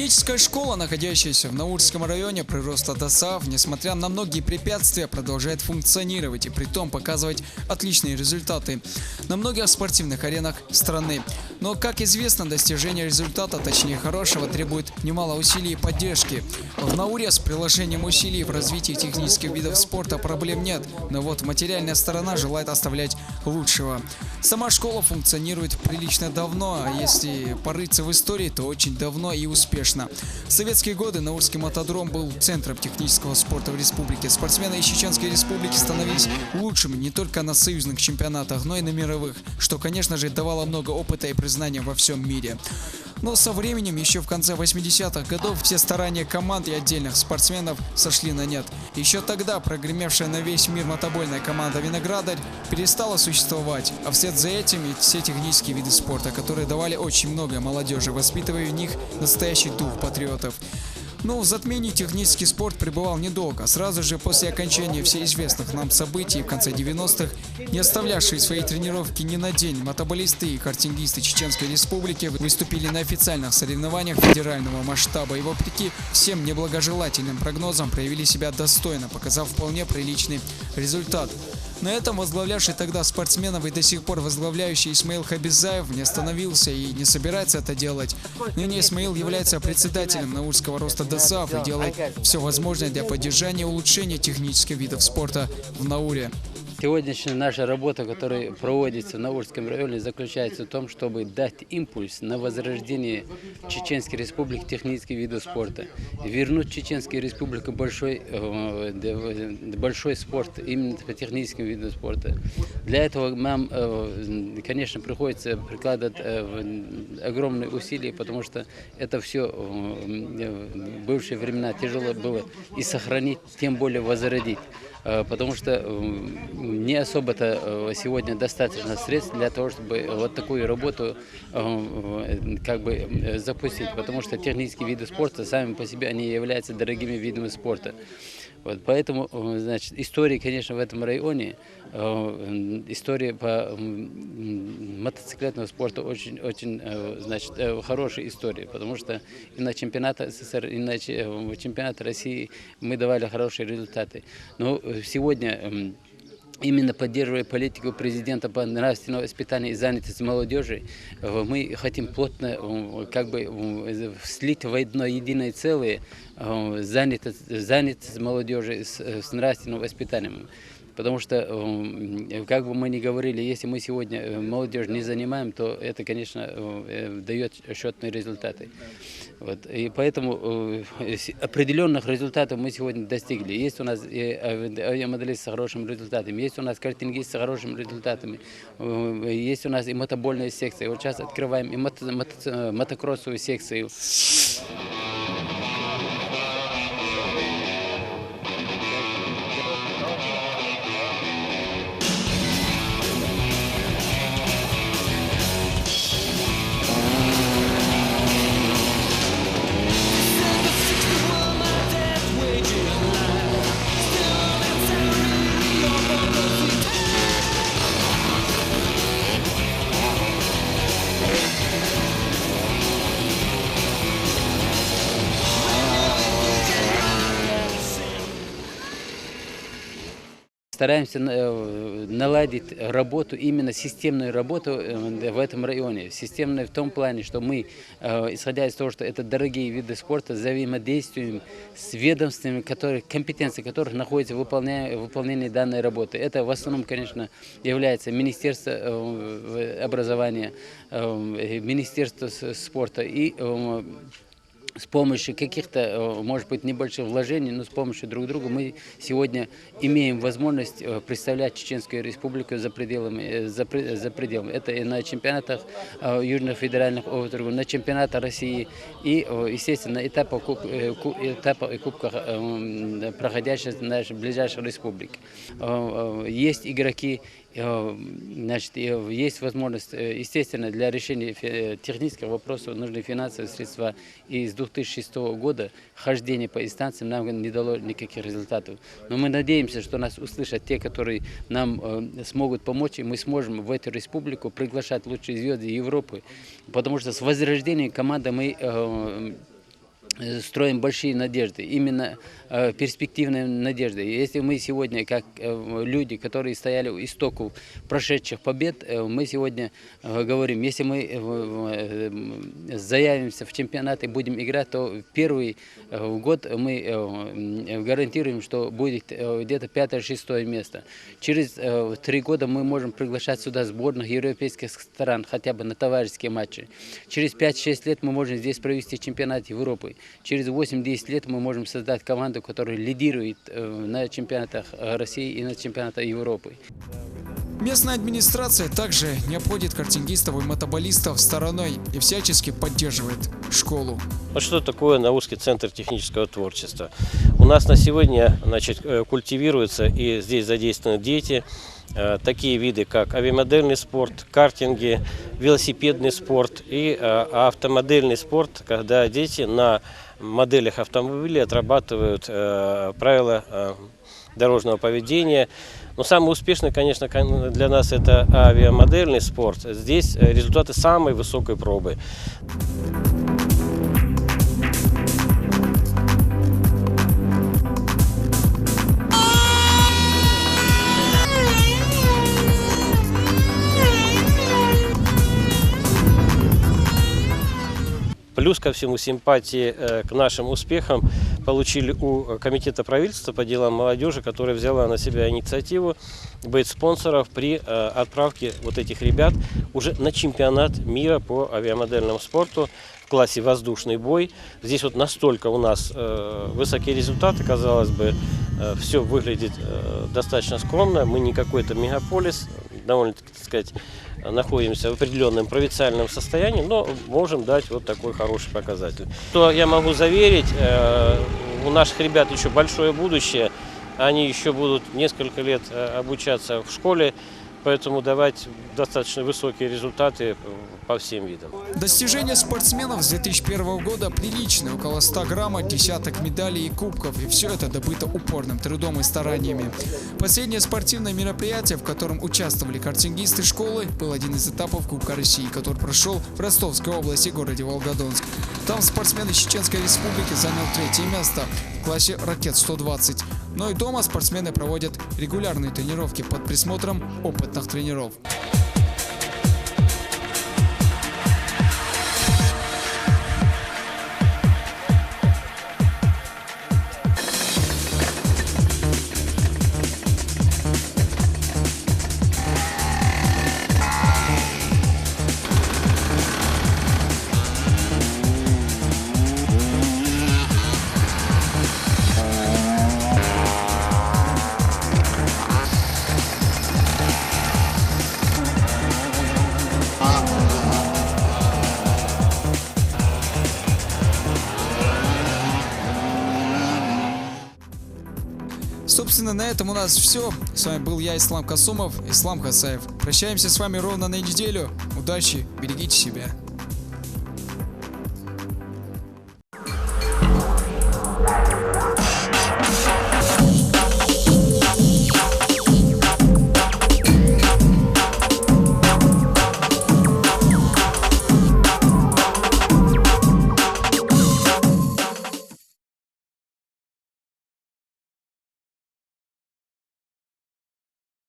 Техническая школа, находящаяся в Наурском районе прироста ДОСААФ, несмотря на многие препятствия, продолжает функционировать и притом показывать отличные результаты на многих спортивных аренах страны. Но, как известно, достижение результата, точнее хорошего, требует немало усилий и поддержки. В Науре с приложением усилий в развитии технических видов спорта проблем нет, но вот материальная сторона желает оставлять лучшего. Сама школа функционирует прилично давно, а если порыться в истории, то очень давно и успешно. В советские годы Наурский мотодром был центром технического спорта в республике. Спортсмены из Чеченской республики становились лучшими не только на союзных чемпионатах, но и на мировых, что, конечно же, давало много опыта и признания во всем мире. Но со временем, еще в конце 80-х годов, все старания команд и отдельных спортсменов сошли на нет. Еще тогда прогремевшая на весь мир мотобольная команда «Виноградарь» перестала существовать, а вслед за этим и все технические виды спорта, которые давали очень много молодежи, воспитывая в них настоящий дух патриотов. Но в затмении технический спорт пребывал недолго. Сразу же после окончания всеизвестных нам событий в конце 90-х, не оставлявшие свои тренировки ни на день, мотоболисты и картингисты Чеченской республики выступили на официальных соревнованиях федерального масштаба и, вопреки всем неблагожелательным прогнозам, проявили себя достойно, показав вполне приличный результат. На этом возглавлявший тогда спортсменов и до сих пор возглавляющий Исмаил Хабизаев не остановился и не собирается это делать. Ныне Исмаил является председателем Наурского роста ДОСААФ и делает все возможное для поддержания и улучшения технических видов спорта в Науре. Сегодняшняя наша работа, которая проводится в Наурском районе, заключается в том, чтобы дать импульс на возрождение Чеченской республики технических видов спорта. Вернуть Чеченской республике большой спорт именно по техническим видам спорта. Для этого нам, конечно, приходится прикладывать огромные усилия, потому что это все в бывшие времена тяжело было и сохранить, тем более возродить. Потому что не особо-то сегодня достаточно средств для того, чтобы вот такую работу запустить. Потому что технические виды спорта сами по себе они являются дорогими видами спорта. Вот, поэтому, значит, история, конечно, в этом районе, история по мотоциклетному спорту очень, значит, хорошая история, потому что и на чемпионаты СССР, и на чемпионаты России мы давали хорошие результаты. Но сегодня, именно поддерживая политику президента по нравственному воспитанию и занятости молодежи, мы хотим плотно слить в одно единое целое занятость молодежи с нравственным воспитанием. Потому что, как бы мы ни говорили, если мы сегодня молодежь не занимаем, то это, конечно, дает счетные результаты. Вот. И поэтому определенных результатов мы сегодня достигли. Есть у нас авиамоделисты с хорошими результатами, есть у нас картингисты с хорошими результатами, есть у нас и мотобольная секция. Вот сейчас открываем и мотокроссовую секцию. Стараемся наладить работу, именно системную работу в этом районе. Системную в том плане, что мы, исходя из того, что это дорогие виды спорта, взаимодействуем с ведомствами, компетенции которых находятся в выполнении данной работы. Это в основном, конечно, является Министерство образования, Министерство спорта и с помощью каких-то, может быть, небольших вложений, но с помощью друг друга мы сегодня имеем возможность представлять Чеченскую республику за пределами. Это и на чемпионатах южных федеральных округов, на чемпионатах России и, естественно, на этапах и кубках, проходящих в нашей ближайшей республике. Есть игроки, значит, есть возможность, естественно, для решения технических вопросов нужны финансовые средства. И с 2006 года хождение по инстанциям нам не дало никаких результатов. Но мы надеемся, что нас услышат те, которые нам смогут помочь, и мы сможем в эту республику приглашать лучшие звезды Европы. Потому что с возрождением команды мы строим большие надежды, именно перспективные надежды. Если мы сегодня, как люди, которые стояли у истоков прошедших побед, мы сегодня говорим, если мы заявимся в чемпионат и будем играть, то первый год мы гарантируем, что будет где-то 5-6 место. Через 3 года мы можем приглашать сюда сборных европейских стран, хотя бы на товарищеские матчи. Через 5-6 лет мы можем здесь провести чемпионат Европы. Через 8-10 лет мы можем создать команду, которая лидирует на чемпионатах России и на чемпионатах Европы. Местная администрация также не обходит картингистов и мотоболистов стороной и всячески поддерживает школу. Вот что такое Наурский центр технического творчества? У нас на сегодня, культивируются и здесь задействованы дети. Такие виды, как авиамодельный спорт, картинги, велосипедный спорт и автомодельный спорт, когда дети на моделях автомобилей отрабатывают правила дорожного поведения. Но самый успешный, конечно, для нас это авиамодельный спорт. Здесь результаты самой высокой пробы. Плюс ко всему симпатии к нашим успехам получили у Комитета правительства по делам молодежи, которая взяла на себя инициативу быть спонсором при отправке вот этих ребят уже на чемпионат мира по авиамодельному спорту в классе воздушный бой. Здесь вот настолько у нас высокие результаты, казалось бы, все выглядит достаточно скромно. Мы не какой-то мегаполис, довольно-таки, так сказать, находимся в определенном провинциальном состоянии, но можем дать вот такой хороший показатель. Что я могу заверить, у наших ребят еще большое будущее, они еще будут несколько лет обучаться в школе, поэтому давать достаточно высокие результаты по всем видам. Достижения спортсменов с 2001 года приличные, около 100 граммов, десяток медалей и кубков, и все это добыто упорным трудом и стараниями. Последнее спортивное мероприятие, в котором участвовали картингисты школы, был один из этапов Кубка России, который прошел в Ростовской области, городе Волгодонск. Там спортсмен из Чеченской Республики занял 3-е место в классе ракет 120. Но и дома спортсмены проводят регулярные тренировки под присмотром опытных тренеров. Собственно, на этом у нас все. С вами был я, Ислам Касумов, Ислам Хасаев. Прощаемся с вами ровно на неделю. Удачи, берегите себя.